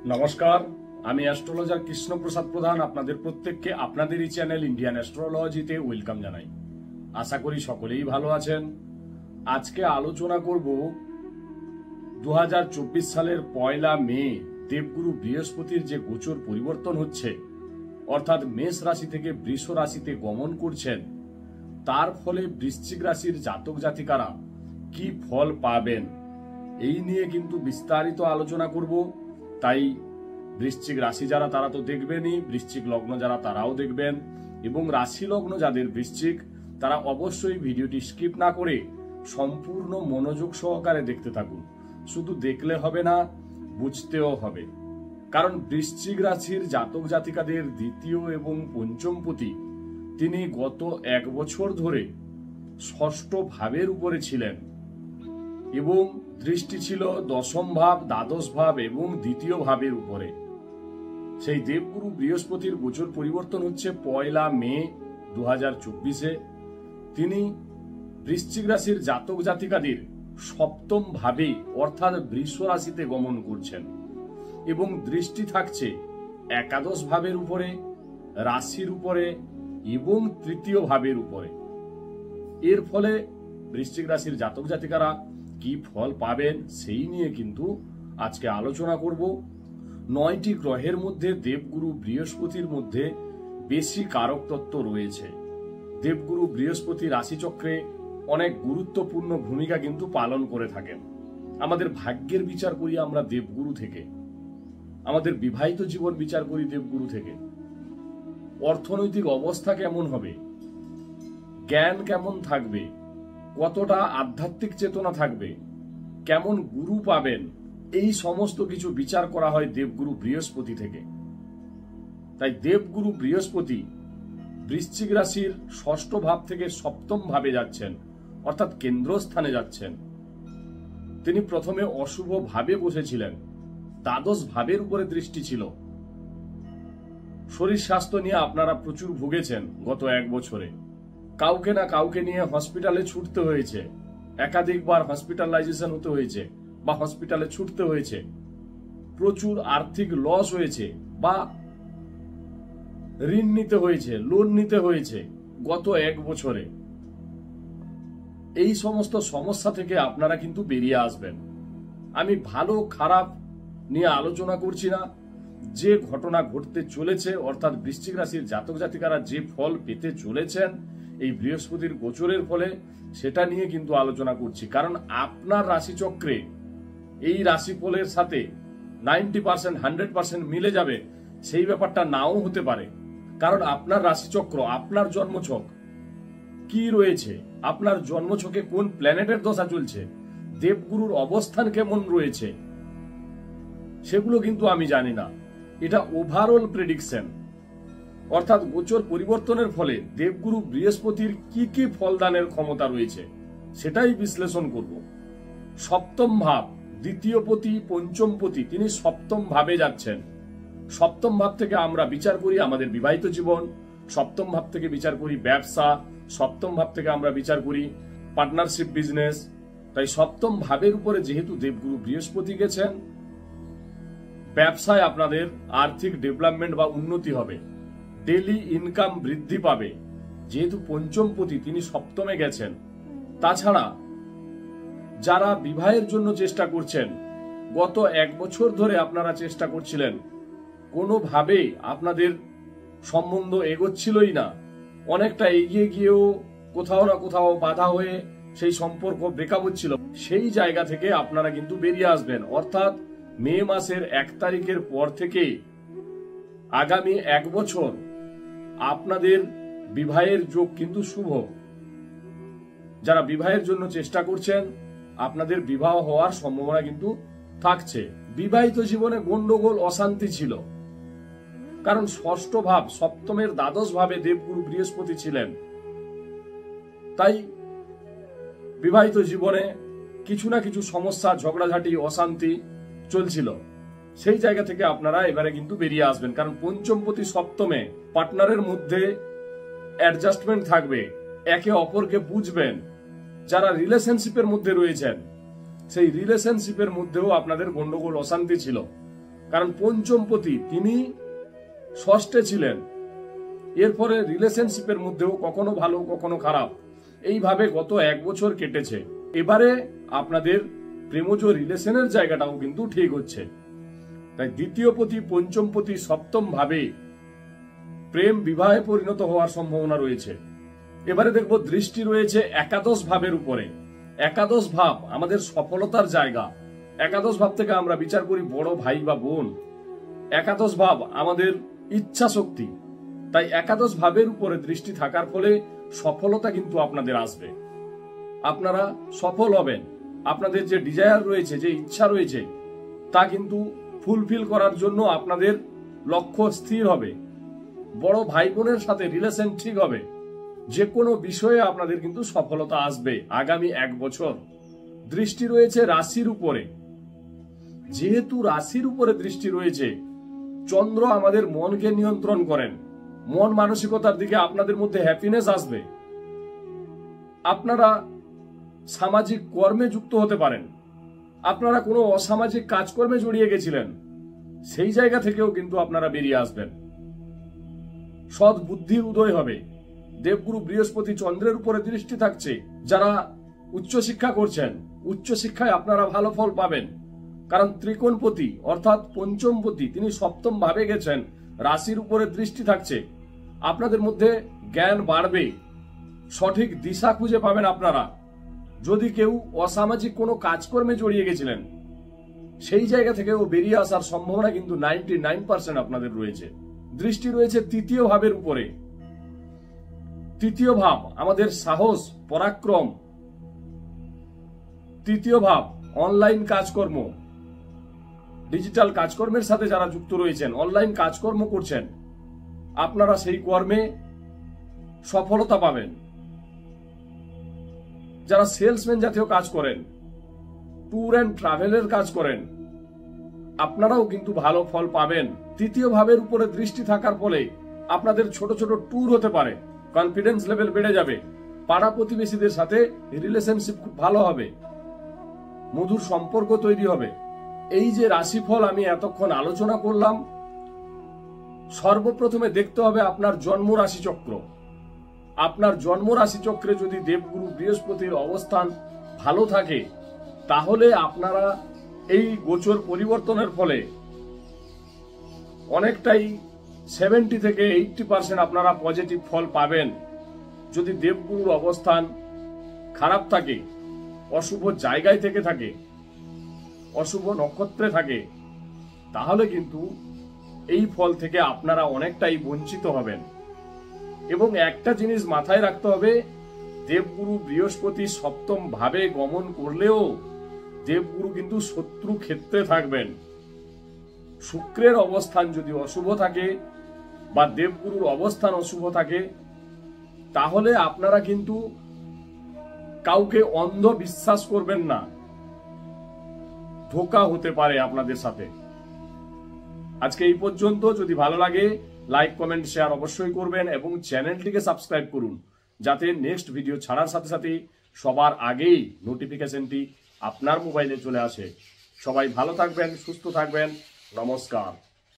নমস্কার, আমি অ্যাস্ট্রোলজার কৃষ্ণপ্রসাদ প্রধান আপনাদের প্রত্যেককে আপনাদেরই চ্যানেল ইন্ডিয়ান অ্যাস্ট্রোলজিতে ওয়েলকাম জানাই। আশা করি সকলেই ভালো আছেন। আজকে আলোচনা করব 2024 সালের 1 মে দেবগুরু বৃহস্পতির যে গোচর পরিবর্তন হচ্ছে, অর্থাৎ মেষ রাশি থেকে বৃষ রাশিতে গমন করছেন, তার ফলে বৃশ্চিক রাশির জাতক জাতিকারা কি ফল পাবেন এই নিয়ে কিন্তু বিস্তারিত আলোচনা করব। তাই বৃশ্চিক রাশি যারা তারা তো দেখবেনই, বৃশ্চিক লগ্ন যারা তারাও দেখবেন, এবং রাশি লগ্ন যাদের বৃশ্চিক তারা অবশ্যই ভিডিওটি স্কিপ না করে সম্পূর্ণ মনোযোগ সহকারে দেখতে থাকুন। শুধু দেখলে হবে না, বুঝতেও হবে। কারণ বৃশ্চিক রাশির জাতক জাতিকাদের দ্বিতীয় এবং পঞ্চম পতি তিনি গত 1 বছর ধরে ষষ্ঠ ভাবের উপরে ছিলেন এবং দৃষ্টি ছিল দশম ভাব, দ্বাদশ ভাব এবং দ্বিতীয় ভাবের উপরে। সেই দেবগুরু বৃহস্পতির গোচর পরিবর্তন হচ্ছে 1 মে 2024-এ। তিনি বৃশ্চিক রাশির জাতক জাতিকাদের সপ্তম ভাবে অর্থাৎ বৃষ রাশিতে গমন করছেন এবং দৃষ্টি থাকছে একাদশ ভাবের উপরে, রাশির উপরে এবং তৃতীয় ভাবের উপরে। এর ফলে বৃশ্চিক রাশির জাতক জাতিকারা কি ফল পাবেন সেই নিয়ে কিন্তু আজকে আলোচনা করব। 9টি গ্রহের মধ্যে দেবগুরু বৃহস্পতির মধ্যে বেশি কারক তত্ত্ব রয়েছে। দেবগুরু বৃহস্পতি রাশিচক্রে অনেক গুরুত্বপূর্ণ ভূমিকা কিন্তু পালন করে থাকেন। আমাদের ভাগ্যের বিচার করি আমরা দেবগুরু থেকে, আমাদের বিবাহিত জীবন বিচার করি দেবগুরু থেকে, অর্থনৈতিক অবস্থা কেমন হবে, জ্ঞান কেমন থাকবে, কতটা আধ্যাত্মিক চেতনা থাকবে, কেমন গুরু পাবেন, এই সমস্ত কিছু বিচার করা হয় দেবগুরু বৃহস্পতি থেকে। তাই দেবগুরু বৃহস্পতি বৃশ্চিক রাশির ষষ্ঠ ভাব থেকে সপ্তম ভাবে যাচ্ছেন, অর্থাৎ কেন্দ্রস্থানে যাচ্ছেন। তিনি প্রথমে অশুভ ভাবে বসেছিলেন, দ্বাদশ ভাবের উপরে দৃষ্টি ছিল। শরীর স্বাস্থ্য নিয়ে আপনারা প্রচুর ভুগেছেন গত 1 বছরে। কাউকে না কাউকে নিয়ে হসপিটালে ছুটতে হয়েছে, একাধিকবার হসপিটালাইজেশন হতে হয়েছে বা হসপিটালে ছুটতে হয়েছে, প্রচুর আর্থিক লস হয়েছে বা ঋণ নিতে হয়েছে, লোন নিতে হয়েছে গত 1 বছরে। এই সমস্ত সমস্যা থেকে আপনারা কিন্তু বেরিয়ে আসবেন। আমি ভালো খারাপ নিয়ে আলোচনা করছি না, যে ঘটনা ঘটতে চলেছে অর্থাৎ বৃশ্চিক রাশির জাতক জাতিকারা যে ফল পেতে চলেছেন এই বৃহস্পতির গোচরের ফলে, সেটা নিয়ে কিন্তু আলোচনা করছি। কারণ আপনার রাশিচক্রে এই রাশিফলের সাথে 90% 100% মিলে যাবে সেই ব্যাপারটা নাও হতে পারে। কারণ আপনার রাশিচক্র, আপনার জন্মছক কি রয়েছে, আপনার জন্মছকে কোন প্ল্যানেটের দশা চলছে, দেবগুরুর অবস্থান কেমন রয়েছে, সেগুলো কিন্তু আমি জানি না। এটা ওভারঅল প্রেডিকশন, অর্থাৎ গোচর পরিবর্তনের ফলে দেবগুরু বৃহস্পতির কি কি ফলদানের ক্ষমতা রয়েছে সেটাই বিশ্লেষণ করব। সপ্তম ভাব, দ্বিতীয় পতি, পঞ্চম পতি তিনি সপ্তম ভাবে যাচ্ছেন। সপ্তম ভাব থেকে আমরা বিচার করি আমাদের বিবাহিত জীবন, সপ্তম ভাব থেকে বিচার করি ব্যবসা, সপ্তম ভাব থেকে আমরা বিচার করি পার্টনারশিপ বিজনেস। তাই সপ্তম ভাবের উপরে যেহেতু দেবগুরু বৃহস্পতি গেছেন, ব্যবসায় আপনাদের আর্থিক ডেভেলপমেন্ট বা উন্নতি হবে, ডেইলি ইনকাম বৃদ্ধি পাবে, যেহেতু পঞ্চম পতি তিনি সপ্তমে গেছেন। তাছাড়া যারা বিবাহের জন্য চেষ্টা করছেন, গত 1 বছর ধরে আপনারা চেষ্টা করছিলেন, কোনোভাবে আপনাদের সম্বন্ধ এগোচ্ছিলই না, অনেকটা এগিয়ে গিয়েও কোথাও না কোথাও বাধা হয়ে সেই সম্পর্ক ব্রেকআপ হচ্ছিল, সেই জায়গা থেকে আপনারা কিন্তু বেরিয়ে আসবেন। অর্থাৎ মে মাসের 1 তারিখের পর থেকে আগামী 1 বছর আপনাদের বিবাহের যোগ কিন্তু শুভ। যারা বিবাহের জন্য চেষ্টা করছেন আপনাদের বিবাহ হওয়ার সম্ভাবনা কিন্তু থাকছে। বিবাহিত জীবনে গন্ডগোল অশান্তি ছিল, কারণ ষষ্ঠ ভাব সপ্তমের দ্বাদশ ভাবে দেবগুরু বৃহস্পতি ছিলেন। তাই বিবাহিত জীবনে কিছু না কিছু সমস্যা, ঝগড়াঝাটি, অশান্তি চলছিল। সেই জায়গা থেকে আপনারা এবারে কিন্তু বেরিয়ে আসবেন, কারণ পঞ্চমপতি সপ্তমে পার্টনারের মধ্যে অ্যাডজাস্টমেন্ট থাকবে, একে অপরকে বুঝবেন। যারা রিলেশনশিপের মধ্যে রয়েছেন সেই রিলেশনশিপের মধ্যেও আপনাদের গন্ডগোল অশান্তি ছিল, কারণ পঞ্চমপতি তিনি ষষ্ঠে ছিলেন। এরপরে রিলেশনশিপের মধ্যেও কখনো ভালো কখনো খারাপ, এইভাবে গত 1 বছর কেটেছে। এবারে আপনাদের প্রেমজ রিলেশনের জায়গাটাও কিন্তু ঠিক হচ্ছে। তাই দ্বিতীয় পতি, পঞ্চমপতি, সপ্তম ভাবে প্রেম বিবাহে পরিণত হওয়ার সম্ভাবনা রয়েছে। এবারে দেখব দৃষ্টি রয়েছে একাদশ ভাবের উপরে। একাদশ ভাব আমাদের সফলতার জায়গা। একাদশ ভাব থেকে আমরা বিচার করি বড় ভাই বা বোন। একাদশ ভাব আমাদের ইচ্ছা শক্তি। তাই একাদশ ভাবের উপরে দৃষ্টি থাকার ফলে সফলতা কিন্তু আপনাদের আসবে, আপনারা সফল হবেন। আপনাদের যে ডিজায়ার রয়েছে, যে ইচ্ছা রয়েছে, তা কিন্তু ফুলফিল করার জন্য আপনাদের লক্ষ্য স্থির হবে। বড় ভাই বোনের সাথে রিলেশন ঠিক হবে। যে কোনো বিষয়ে আপনাদের কিন্তু সফলতা আসবে আগামী 1 বছর। দৃষ্টি রয়েছে রাশির উপরে। যেহেতু রাশির উপরে দৃষ্টি রয়েছে, চন্দ্র আমাদের মনকে নিয়ন্ত্রণ করেন। মন মানসিকতার দিকে আপনাদের মধ্যে হ্যাপিনেস আসবে। আপনারা সামাজিক কর্মে যুক্ত হতে পারেন। আপনারা কোনো অসামাজিক কাজকর্মে জড়িয়ে গেছিলেন, সেই জায়গা থেকেও কিন্তু আপনারা বেরিয়ে আসবেন। সৎ বুদ্ধির উদয় হবে। দেবগুরু বৃহস্পতি চন্দ্রের উপরে দৃষ্টি থাকছে। যারা উচ্চশিক্ষা করছেন, উচ্চশিক্ষায় আপনারা ভালো ফল পাবেন। কারণ ত্রিকোণপতি অর্থাৎ পঞ্চমপতি তিনি সপ্তম ভাবে গেছেন, রাশির উপরে দৃষ্টি থাকছে। আপনাদের মধ্যে জ্ঞান বাড়বে, সঠিক দিশা খুঁজে পাবেন আপনারা। যদি কেউ অসামাজিক কোনো কাজকর্মে জড়িয়ে গেছিলেন, সেই জায়গা থেকেও বেরিয়ে আসার সম্ভাবনা কিন্তু 99% আপনাদের রয়েছে। দৃষ্টি রয়েছে তৃতীয় ভাবের উপরে। তৃতীয় ভাব আমাদের সাহস, পরাক্রম। তৃতীয় ভাব অনলাইন কাজকর্ম, ডিজিটাল কাজকর্মের সাথে যারা যুক্ত রয়েছেন, অনলাইন কাজকর্ম করছেন, আপনারা সেই কর্মে সফলতা পাবেন। যারা সেলসম্যান জাতীয় কাজ করেন, ট্যুর অ্যান্ড ট্রাভেলের কাজ করেন, আপনারাও কিন্তু ভালো ফল পাবেন। তৃতীয় ভাবের উপরে দৃষ্টি থাকার ফলে আপনাদের ছোট ছোট ট্যুর হতে পারে, কনফিডেন্স লেভেল বেড়ে যাবে। পাড়া প্রতিবেশীদের সাথে রিলেশনশিপ খুব ভালো হবে, মধুর সম্পর্ক তৈরি হবে। এই যে রাশিফল আমি এতক্ষণ আলোচনা করলাম, সর্বপ্রথমে দেখতে হবে আপনার জন্ম রাশি চক্র। আপনার জন্ম রাশি চক্রে যদি দেবগুরু বৃহস্পতির অবস্থান ভালো থাকে, তাহলে আপনারা এই গোচর পরিবর্তনের ফলে অনেকটাই 70 থেকে 80% আপনারা পজিটিভ ফল পাবেন। যদি দেবগুরুর অবস্থান খারাপ থাকে, অশুভ জায়গায় থেকে থাকে, অশুভ নক্ষত্রে থাকে, তাহলে কিন্তু এই ফল থেকে আপনারা অনেকটাই বঞ্চিত হবেন। এবং একটা জিনিস মাথায় রাখতে হবে, দেবগুরু বৃহস্পতি সপ্তম ভাবে গমন করলেও দেবগুরু কিন্তু শত্রু ক্ষেত্রে থাকবেন। শুক্রের অবস্থান যদি অশুভ থাকে বা দেবগুরুর অবস্থান অশুভ থাকে, তাহলে আপনারা কিন্তু কাউকে অন্ধ বিশ্বাস করবেন না, ধোঁকা হতে পারে আপনাদের সাথে। আজকে এই পর্যন্ত। যদি ভালো লাগে লাইক, কমেন্ট, শেয়ার অবশ্যই করবেন এবং চ্যানেলটিকে সাবস্ক্রাইব করুন, যাতে নেক্সট ভিডিও ছাড়ার সাথে সাথে সবার আগেই নোটিফিকেশনটি আপনার মোবাইলে চলে আসে। সবাই ভালো থাকবেন, সুস্থ থাকবেন। নমস্কার।